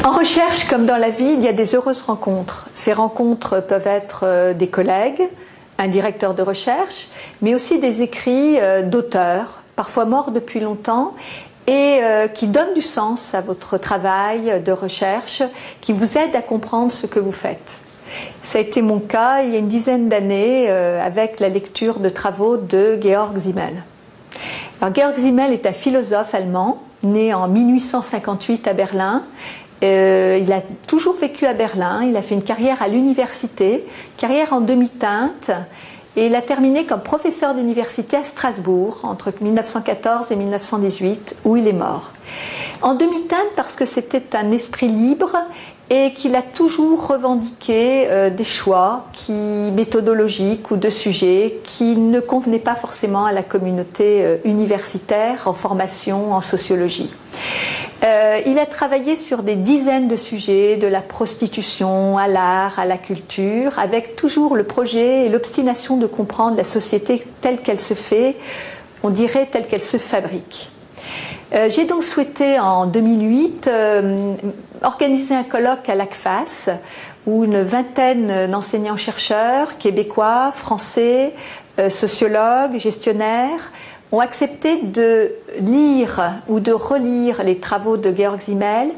En recherche, comme dans la vie, il y a des heureuses rencontres. Ces rencontres peuvent être des collègues, un directeur de recherche, mais aussi des écrits d'auteurs, parfois morts depuis longtemps, et qui donnent du sens à votre travail de recherche, qui vous aident à comprendre ce que vous faites. Ça a été mon cas il y a une dizaine d'années avec la lecture de travaux de Georg Simmel. Alors, Georg Simmel est un philosophe allemand, né en 1858 à Berlin. Il a toujours vécu à Berlin, il a fait une carrière à l'université, carrière en demi-teinte, et il a terminé comme professeur d'université à Strasbourg entre 1914 et 1918, où il est mort. En demi-teinte parce que c'était un esprit libre et qu'il a toujours revendiqué des choix méthodologiques ou de sujets qui ne convenaient pas forcément à la communauté universitaire en formation en sociologie. Il a travaillé sur des dizaines de sujets, de la prostitution à l'art, à la culture, avec toujours le projet et l'obstination de comprendre la société telle qu'elle se fait, on dirait telle qu'elle se fabrique. J'ai donc souhaité en 2008 organiser un colloque à l'ACFAS où une vingtaine d'enseignants-chercheurs québécois, français, sociologues, gestionnaires ont accepté de lire ou de relire les travaux de Georg Simmel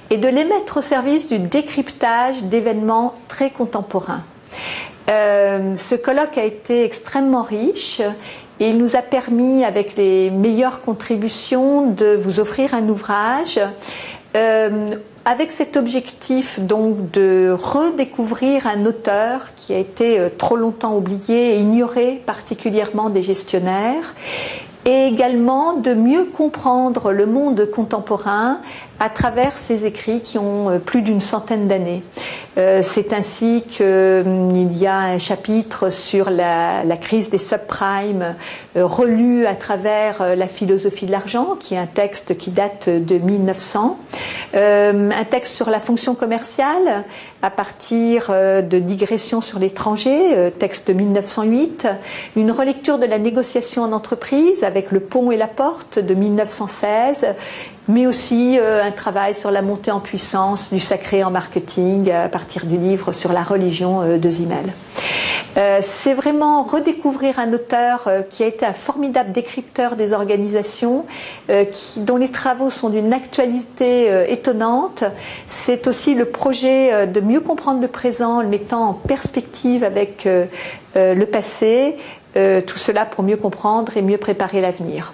et de les mettre au service du décryptage d'événements très contemporains. Ce colloque a été extrêmement riche et il nous a permis, avec les meilleures contributions, de vous offrir un ouvrage avec cet objectif donc de redécouvrir un auteur qui a été trop longtemps oublié et ignoré, particulièrement des gestionnaires, et également de mieux comprendre le monde contemporain à travers ses écrits qui ont plus d'une centaine d'années. C'est ainsi qu'il y a un chapitre sur la crise des subprimes relu à travers la philosophie de l'argent, qui est un texte qui date de 1900, un texte sur la fonction commerciale à partir de digressions sur l'étranger, texte de 1908, une relecture de la négociation en entreprise avec Le Pont et la Porte de 1916, mais aussi un travail sur la montée en puissance du sacré en marketing à partir du livre sur la religion de Simmel. C'est vraiment redécouvrir un auteur qui a été un formidable décrypteur des organisations, dont les travaux sont d'une actualité étonnante. C'est aussi le projet de mieux comprendre le présent, le mettant en perspective avec le passé, tout cela pour mieux comprendre et mieux préparer l'avenir.